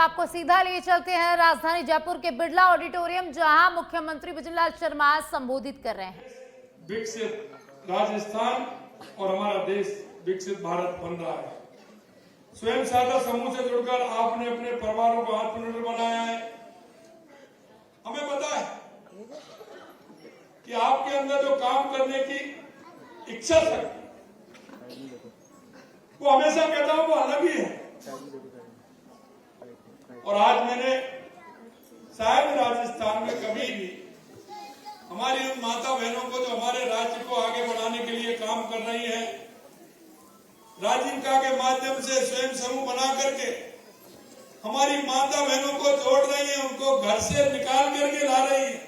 आपको सीधा ले चलते हैं राजधानी जयपुर के बिरला ऑडिटोरियम, जहां मुख्यमंत्री विजयलाल शर्मा संबोधित कर रहे हैं। विकसित राजस्थान और हमारा देश विकसित भारत बन रहा है। स्वयं सहायता समूह से जुड़कर आपने अपने परिवारों को आत्मनिर्भर बनाया है। हमें पता है कि आपके अंदर जो काम करने की इच्छा शक्ति, वो हमेशा कहता हूं वो अलग ही है। और आज मैंने शायद राजस्थान में कभी भी हमारी उन माता बहनों को जो हमारे राज्य को आगे बढ़ाने के लिए काम कर रही है, राजीविका के माध्यम से स्वयं समूह बना करके हमारी माता बहनों को जोड़ रही है, उनको घर से निकाल करके ला रही है।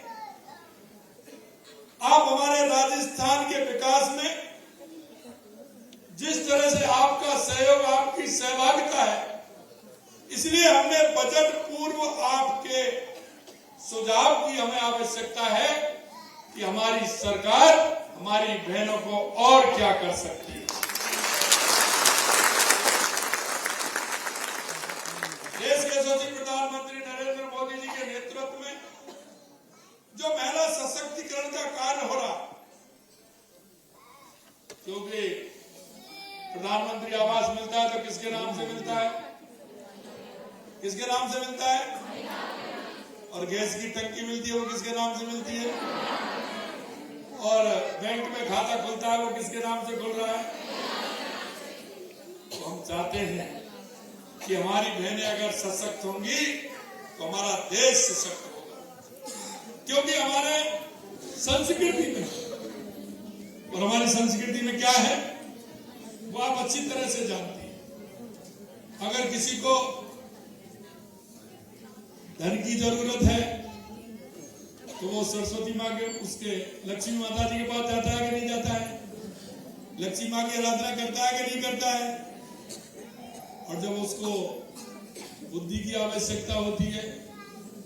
आप हमारे राजस्थान के विकास में जिस तरह से आपका सहयोग, आपकी सहभागिता है, इसलिए हमने बजट पूर्व आपके सुझाव की हमें आवश्यकता है कि हमारी सरकार हमारी बहनों को और क्या कर सकती है। देश के यशस्वी प्रधानमंत्री नरेंद्र मोदी जी के नेतृत्व में जो महिला सशक्तिकरण का कार्य हो रहा, क्योंकि प्रधानमंत्री आवास मिलता है तो किसके नाम से मिलता है? किसके नाम से मिलता है? और गैस की टंकी मिलती है वो किसके नाम से मिलती है? और बैंक में खाता खुलता है वो किसके नाम से खुल रहा है? तो हम चाहते हैं कि हमारी बहनें अगर सशक्त होंगी तो हमारा देश सशक्त होगा, क्योंकि हमारे संस्कृति में, और हमारी संस्कृति में क्या है वो आप अच्छी तरह से जानती हैं। अगर किसी को धन की जरूरत है तो वो सरस्वती माँ के, उसके लक्ष्मी माता जी के पास जाता है कि नहीं जाता है? लक्ष्मी माँ की आराधना करता है कि नहीं करता है? और जब उसको बुद्धि की आवश्यकता होती है,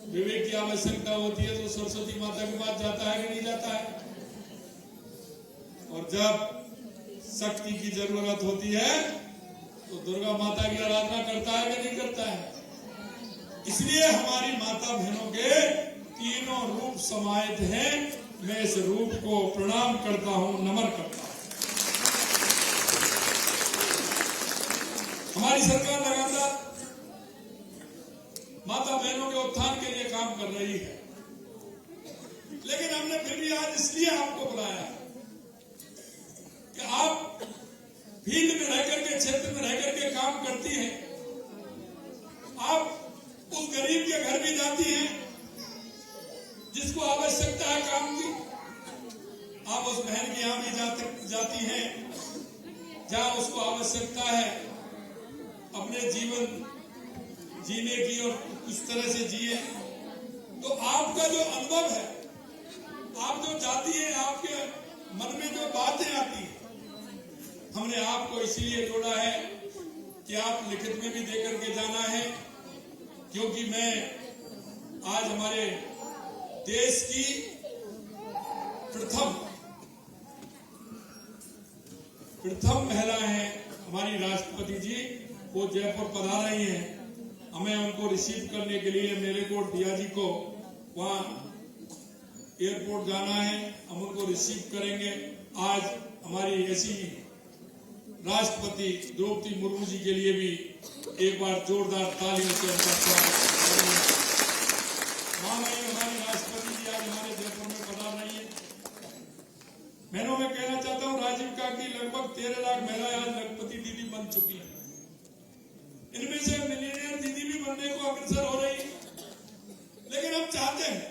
विवेक की आवश्यकता होती है, तो सरस्वती माता के पास जाता है कि नहीं जाता है? और जब शक्ति की जरूरत होती है तो दुर्गा माता की आराधना करता है कि नहीं करता है? इसलिए हमारी माता बहनों के तीनों रूप समाहित हैं। मैं इस रूप को प्रणाम करता हूं, नमन करता हूं। हमारी सरकार लगातार माता बहनों के उत्थान के लिए काम कर रही है, लेकिन हमने फिर भी आज इसलिए आपको बुलाया कि आप फील्ड में रह करके, क्षेत्र में रह करके काम करती हैं। आप उस गरीब के घर भी जाती हैं जिसको आवश्यकता है काम की। आप उस बहन के यहां भी जाती हैं जहां उसको आवश्यकता है अपने जीवन जीने की और उस तरह से जिए। तो आपका जो अनुभव है, आप जो जाती है, आपके मन में जो बातें आती है, हमने आपको इसलिए जोड़ा है कि आप लिखित में भी देकर के जाना है, क्योंकि मैं आज हमारे देश की प्रथम महिला हैं हमारी राष्ट्रपति जी, वो जयपुर पधार रही हैं। हमें उनको रिसीव करने के लिए मेरे को दिया जी को वहां एयरपोर्ट जाना है, हम उनको रिसीव करेंगे। आज हमारी ऐसी राष्ट्रपति द्रौपदी मुर्मू जी के लिए भी एक बार जोरदार तालियों से उनका स्वागत करेंगे। हमारी राष्ट्रपति जी आज हमारे जयपुर में पधार रही है। बहनों में कहना चाहता हूं, राजीविका की लगभग 13 लाख महिलाएं आज लखपति दीदी बन चुकी हैं। इनमें से मिलियनियर दीदी भी बनने को अग्रसर हो रही है। लेकिन हम चाहते हैं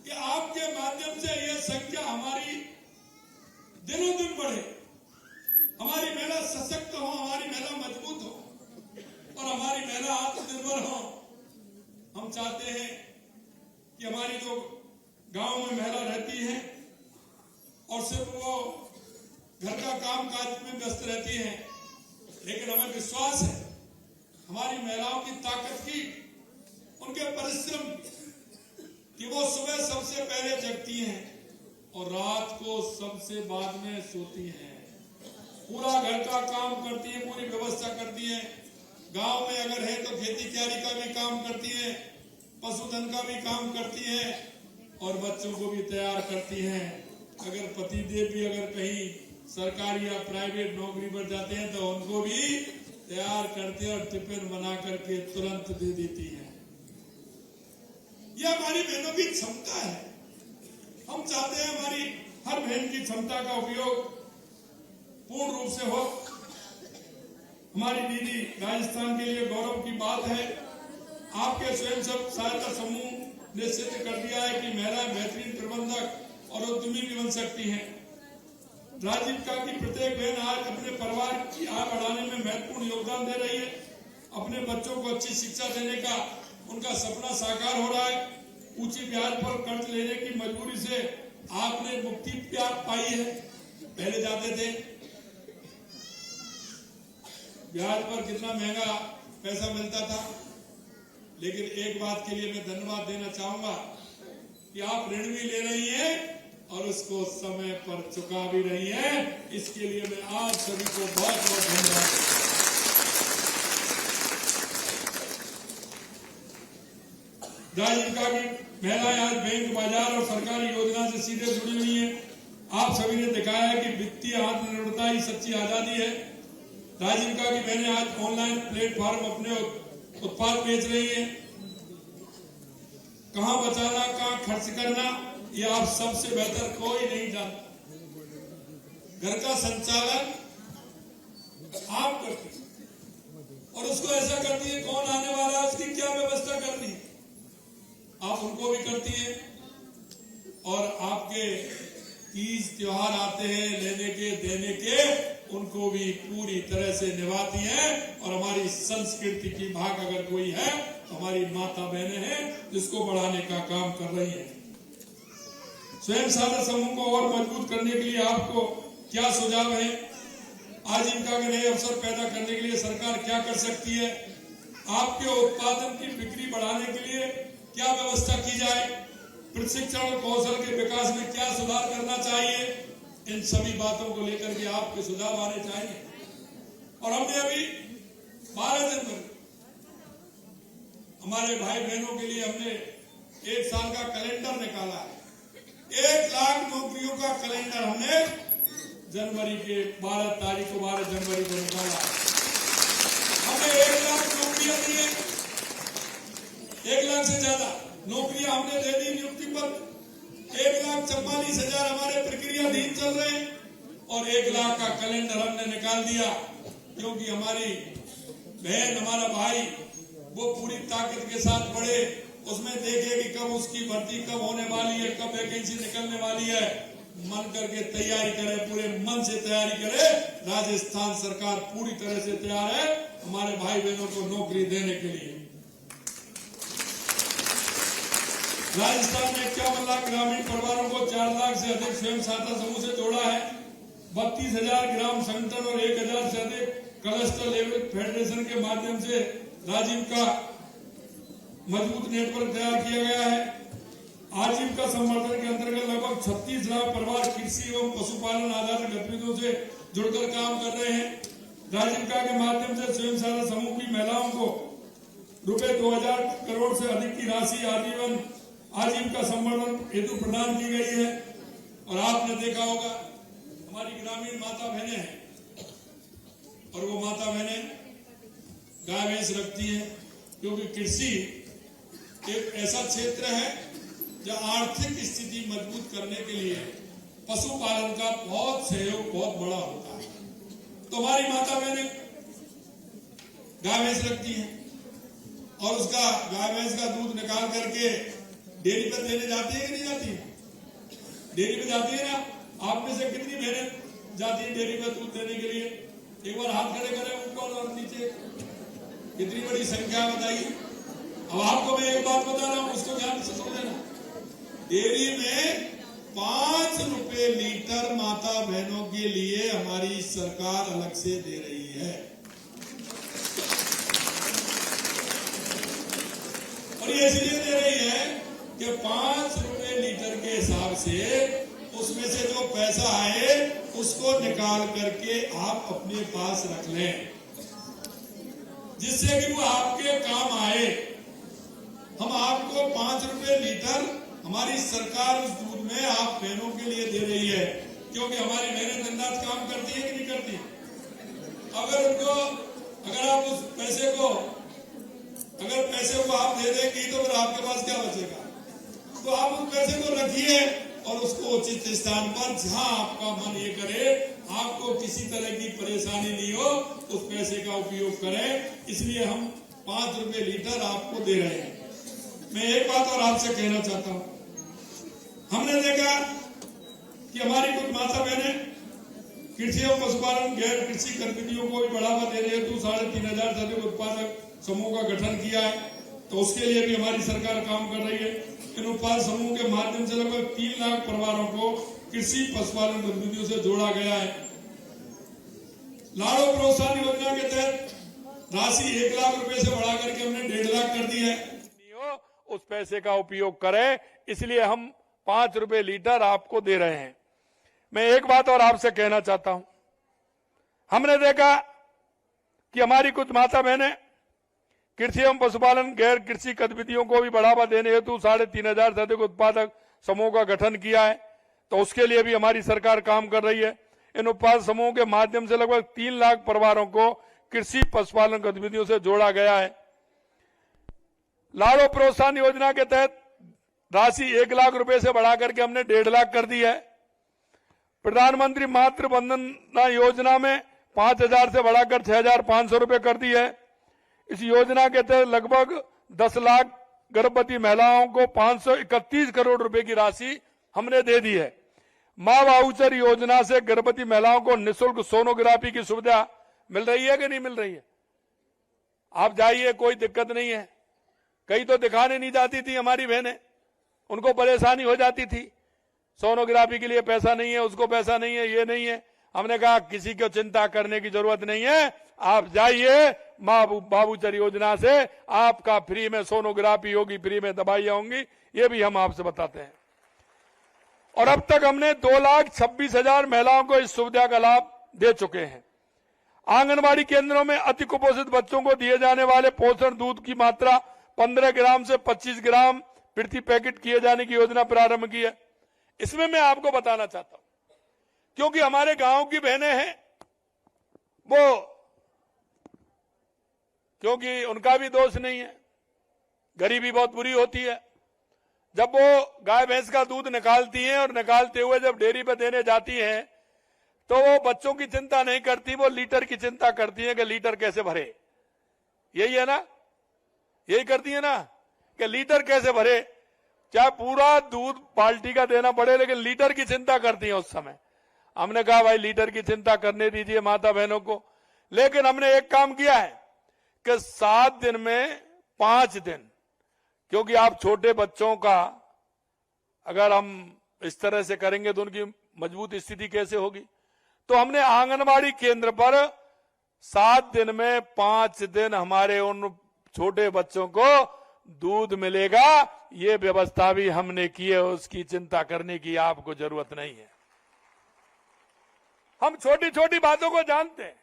कि आपके माध्यम से यह संख्या हमारी दिनों दिन बढ़े, हमारी महिला सशक्त हो, हमारी महिला मजबूत हो और हमारी महिला आत्मनिर्भर हो। हम चाहते हैं कि हमारी जो गांव में महिला रहती है और सिर्फ वो घर का काम काज में व्यस्त रहती है, लेकिन हमें विश्वास है हमारी महिलाओं की ताकत की, उनके परिश्रम कि वो सुबह सबसे पहले जगती हैं और रात को सबसे बाद में सोती हैं। पूरा घर का काम करती है, पूरी व्यवस्था करती है। गांव में अगर है तो खेती क्यारी का भी काम करती हैं, पशुधन का भी काम करती हैं और बच्चों को भी तैयार करती हैं। अगर पतिदेव भी अगर कहीं सरकारी या प्राइवेट नौकरी पर जाते हैं तो उनको भी तैयार करते हैं और टिफिन बना करके तुरंत दे देती है। यह हमारी बहनों की क्षमता है। हम चाहते हैं हमारी हर बहन की क्षमता का उपयोग पूर्ण रूप से हो। हमारी दीदी राजस्थान के लिए गौरव की बात है। आपके स्वयं सहायता समूह ने सिद्ध कर दिया है कि महिलाएं बेहतरीन प्रबंधक और उद्यमी भी बन सकती हैं। राजीविका की प्रत्येक बहन आज अपने परिवार की आय बढ़ाने में महत्वपूर्ण योगदान दे रही है। अपने बच्चों को अच्छी शिक्षा देने का उनका सपना साकार हो रहा है। ऊंची ब्याज पर कर्ज लेने की मजबूरी से आपने मुक्ति पाई है। पहले जाते थे ब्याज पर कितना महंगा पैसा मिलता था, लेकिन एक बात के लिए मैं धन्यवाद देना चाहूंगा कि आप ऋण भी ले रही हैं और उसको समय पर चुका भी रही हैं। इसके लिए मैं आप सभी को बहुत बहुत धन्यवाद। राजीविका की महिलाएं आज बैंक, बाजार और सरकारी योजना से सीधे जुड़ी हुई हैं। आप सभी ने दिखाया है कि वित्तीय आत्मनिर्भरता ही सच्ची आजादी है। राजीविका की बहनें आज ऑनलाइन प्लेटफॉर्म अपने उत्पाद बेच रही हैं। कहां बचाना, कहां खर्च करना, ये आप सबसे बेहतर कोई नहीं जानता। घर का संचालन आप करती और उसको ऐसा करती है, कौन आने वाला है उसकी क्या व्यवस्था करनी है आप उनको भी करती हैं। और आपके तीज त्योहार आते हैं, लेने के देने के, उनको भी पूरी तरह से निभाती हैं। और हमारी संस्कृति की भाग अगर कोई है तो हमारी माता बहनें हैं, जिसको बढ़ाने का काम कर रही हैं। स्वयं सहायता समूह को और मजबूत करने के लिए आपको क्या सुझाव है? आजीविका के नए अवसर पैदा करने के लिए सरकार क्या कर सकती है? आपके उत्पादन की बिक्री बढ़ाने के लिए क्या व्यवस्था की जाए? प्रशिक्षण और कौशल के विकास में क्या सुधार करना चाहिए? इन सभी बातों को लेकर के आपके सुझाव आने चाहिए। और हमने अभी 12 जनवरी हमारे भाई बहनों के लिए हमने 1 साल का कैलेंडर निकाला है। 1 लाख नौकरियों का कैलेंडर हमने जनवरी के 12 तारीख को 12 जनवरी को निकाला। हमने 1 लाख नौकरियां दी है। 1 लाख से ज्यादा नौकरियां हमने दे दी नियुक्ति पर। 1,44,000 हमारे प्रक्रियाधीन चल रहे हैं और 1 लाख का कैलेंडर हमने निकाल दिया, क्योंकि हमारी बहन, हमारा भाई वो पूरी ताकत के साथ बढ़े, उसमें देखे कि कब उसकी भर्ती कब होने वाली है, कब वैकेंसी निकलने वाली है। मन करके तैयारी करे, पूरे मन से तैयारी करे। राजस्थान सरकार पूरी तरह से तैयार है हमारे भाई बहनों को नौकरी देने के लिए। राजस्थान ने 51 लाख ग्रामीण परिवारों को 4 लाख से अधिक स्वयं सहायता समूह से जोड़ा है। 32,000 ग्राम संगठन और 1,000 से अधिक क्लस्टर लेवल फेडरेशन के माध्यम से राजीविका मजबूत नेटवर्क तैयार किया गया है। आजीविका संवर्धन के अंतर्गत लगभग 36 लाख परिवार कृषि एवं पशुपालन आधारित गतिविधियों से जुड़कर काम कर रहे हैं। राजीविका के माध्यम से स्वयं सहायता समूह की महिलाओं को रुपए 2,000 करोड़ से अधिक की राशि आजीवन आजीविका संवर्धन हेतु प्रदान की गई है। और आपने देखा होगा हमारी ग्रामीण माता बहनें हैं और वो माता बहनें गाय भैंस रखती हैं, क्योंकि कृषि एक ऐसा क्षेत्र है जहाँ आर्थिक स्थिति मजबूत करने के लिए पशुपालन का बहुत सहयोग बहुत बड़ा होता है। तो हमारी माता बहनें गाय भैंस रखती हैं और उसका गाय भैंस का दूध निकाल करके डेयरी पर देने जाती है कि नहीं जाती है? डेयरी पे जाती है ना। आप में से कितनी बहनें जाती है डेयरी पर दूध देने के लिए? एक बार हाथ खड़े करें ऊपर और नीचे। कितनी बड़ी संख्या बताइए। अब आपको मैं एक बात बता रहा हूं, उसको ध्यान से सुन लेना। डेयरी में 5 रुपए लीटर माता बहनों के लिए हमारी सरकार अलग से दे रही है। और ये इसलिए दे रही है कि 5 रुपए लीटर के हिसाब से उसमें से जो पैसा आए उसको निकाल करके आप अपने पास रख लें। जिससे कि वो आपके काम आए। हम आपको 5 रुपए लीटर हमारी सरकार उस दूध में आप बहनों के लिए दे रही है, क्योंकि हमारी बहनें दिन रात काम करती है कि नहीं करती। अगर आप उस पैसे को आप दे देंगी तो फिर आपके पास क्या बचेगा। तो आप उस पैसे को रखिए और उसको उचित स्थान पर जहां आपका मन ये करे, आपको किसी तरह की परेशानी नहीं हो, उस पैसे का उपयोग करें। इसलिए हम 5 रुपए लीटर आपको दे रहे हैं। मैं एक बात और आपसे कहना चाहता हूं, हमने देखा कि हमारी कुछ माता बहनें कृषि एवं पशुपालन गैर कृषि गतिविधियों को भी बढ़ावा देने हेतु 3,500 से अधिक उत्पादक समूह का गठन किया है। तो उसके लिए भी हमारी सरकार काम कर रही है। इन उत्पाद समूह के माध्यम से लगभग 3 लाख परिवारों को कृषि पशुपालन गतिविधियों से जोड़ा गया है। लाड़ो प्रोत्साहन योजना के तहत राशि 1 लाख रुपए से बढ़ा करके हमने 1.5 लाख कर दी है। उस पैसे का उपयोग करें, इसलिए हम 5 रुपए लीटर आपको दे रहे हैं। मैं एक बात और आपसे कहना चाहता हूं, हमने देखा कि हमारी कुछ माता बहनें कृषि एवं पशुपालन गैर कृषि गतिविधियों को भी बढ़ावा देने हेतु 3,500 से अधिक उत्पादक समूह का गठन किया है। तो उसके लिए भी हमारी सरकार काम कर रही है। इन उत्पाद समूह के माध्यम से लगभग 3 लाख परिवारों को कृषि पशुपालन गतिविधियों से जोड़ा गया है। लाड़ो प्रोत्साहन योजना के तहत राशि 1 लाख रुपए से बढ़ाकर के हमने 1.5 लाख कर दी है। प्रधानमंत्री मातृ वंदना योजना में 5,000 से बढ़ाकर 6,500 रुपए कर दी है। इस योजना के तहत लगभग 10 लाख गर्भवती महिलाओं को 531 करोड़ रुपए की राशि हमने दे दी है। मां वाउचर योजना से गर्भवती महिलाओं को निःशुल्क सोनोग्राफी की सुविधा मिल रही है कि नहीं मिल रही है। आप जाइए, कोई दिक्कत नहीं है। कई तो दिखाने नहीं जाती थी हमारी बहनें, उनको परेशानी हो जाती थी, सोनोग्राफी के लिए पैसा नहीं है, उसको पैसा नहीं है, ये नहीं है। हमने कहा किसी को चिंता करने की जरूरत नहीं है, आप जाइए, मां बाबूचर योजना से आपका फ्री में सोनोग्राफी होगी, फ्री में दवाइयां होंगी, ये भी हम आपसे बताते हैं। और अब तक हमने 2,26,000 महिलाओं को इस सुविधा का लाभ दे चुके हैं। आंगनबाड़ी केंद्रों में अति कुपोषित बच्चों को दिए जाने वाले पोषण दूध की मात्रा 15 ग्राम से 25 ग्राम प्रति पैकेट किए जाने की योजना प्रारंभ की है। इसमें मैं आपको बताना चाहता हूं, क्योंकि हमारे गांव की बहनें हैं, वो क्योंकि उनका भी दोष नहीं है, गरीबी बहुत बुरी होती है। जब वो गाय भैंस का दूध निकालती हैं और निकालते हुए जब डेयरी पे देने जाती हैं, तो वो बच्चों की चिंता नहीं करती, वो लीटर की चिंता करती है कि लीटर कैसे भरे। यही है ना, यही करती है ना कि लीटर कैसे भरे, चाहे पूरा दूध बाल्टी का देना पड़े, लेकिन लीटर की चिंता करती है उस समय। हमने कहा भाई लीटर की चिंता करने दीजिए माता बहनों को। लेकिन हमने एक काम किया है कि 7 दिन में 5 दिन, क्योंकि आप छोटे बच्चों का अगर हम इस तरह से करेंगे तो उनकी मजबूत स्थिति कैसे होगी। तो हमने आंगनबाड़ी केंद्र पर 7 दिन में 5 दिन हमारे उन छोटे बच्चों को दूध मिलेगा, ये व्यवस्था भी हमने की है, उसकी चिंता करने की आपको जरूरत नहीं है। हम छोटी छोटी बातों को जानते हैं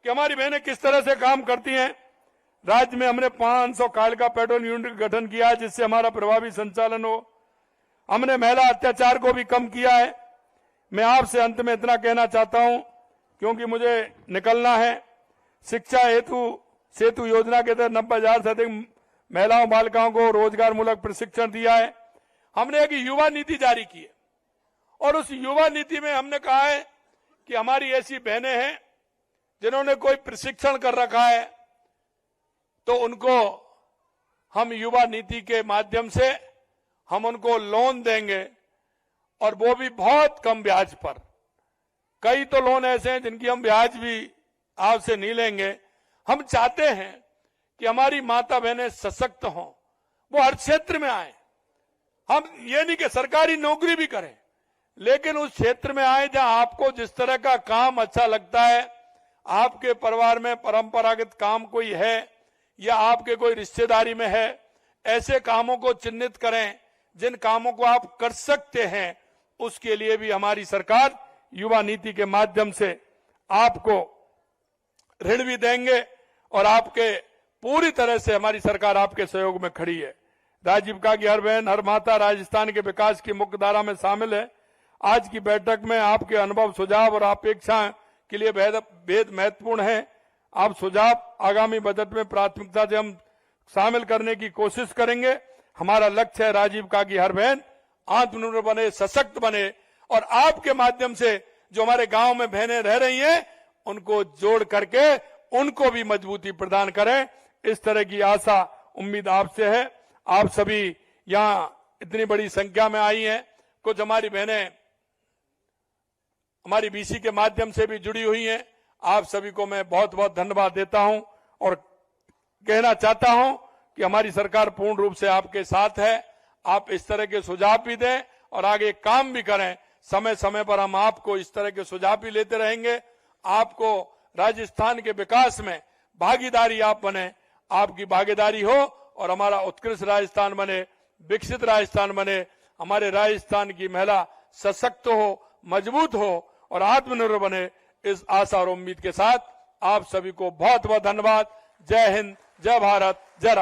कि हमारी बहनें किस तरह से काम करती हैं। राज्य में हमने 500 कालिका पेट्रोल यूनिट का गठन किया है, जिससे हमारा प्रभावी संचालन हो। हमने महिला अत्याचार को भी कम किया है। मैं आपसे अंत में इतना कहना चाहता हूं, क्योंकि मुझे निकलना है। शिक्षा हेतु सेतु योजना के तहत 90,000 से अधिक महिलाओं बालिकाओं को रोजगार मूलक प्रशिक्षण दिया है। हमने एक युवा नीति जारी की है, और उस युवा नीति में हमने कहा है कि हमारी ऐसी बहनें हैं जिन्होंने कोई प्रशिक्षण कर रखा है, तो उनको हम युवा नीति के माध्यम से हम उनको लोन देंगे, और वो भी बहुत कम ब्याज पर। कई तो लोन ऐसे हैं जिनकी हम ब्याज भी आपसे नहीं लेंगे। हम चाहते हैं कि हमारी माता बहनें सशक्त हों, वो हर क्षेत्र में आए। हम ये नहीं कि सरकारी नौकरी भी करें, लेकिन उस क्षेत्र में आए जहां आपको जिस तरह का काम अच्छा लगता है, आपके परिवार में परंपरागत काम कोई है या आपके कोई रिश्तेदारी में है, ऐसे कामों को चिन्हित करें जिन कामों को आप कर सकते हैं। उसके लिए भी हमारी सरकार युवा नीति के माध्यम से आपको ऋण भी देंगे, और आपके पूरी तरह से हमारी सरकार आपके सहयोग में खड़ी है। राजीविका की हर बहन हर माता राजस्थान के विकास की मुख्य धारा में शामिल है। आज की बैठक में आपके अनुभव, सुझाव और अपेक्षाएं के लिए बेहद महत्वपूर्ण है। आप सुझाव आगामी बजट में प्राथमिकता से हम शामिल करने की कोशिश करेंगे। हमारा लक्ष्य है राजीविका की हर बहन आत्मनिर्भर बने, सशक्त बने और आपके माध्यम से जो हमारे गांव में बहनें रह रही हैं उनको जोड़ करके उनको भी मजबूती प्रदान करें। इस तरह की आशा उम्मीद आपसे है। आप सभी यहां इतनी बड़ी संख्या में आई हैं। कुछ हमारी बहनें हमारी बीसी के माध्यम से भी जुड़ी हुई हैं। आप सभी को मैं बहुत बहुत धन्यवाद देता हूं और कहना चाहता हूं कि हमारी सरकार पूर्ण रूप से आपके साथ है। आप इस तरह के सुझाव भी दें और आगे काम भी करें। समय समय पर हम आपको इस तरह के सुझाव भी लेते रहेंगे। आपको राजस्थान के विकास में भागीदारी आप बने, आपकी भागीदारी हो और हमारा उत्कृष्ट राजस्थान बने, विकसित राजस्थान बने। हमारे राजस्थान की महिला सशक्त हो, मजबूत हो और आत्मनिर्भर बने। इस आशा और उम्मीद के साथ आप सभी को बहुत बहुत धन्यवाद। जय हिंद, जय भारत, जय राजस्थान।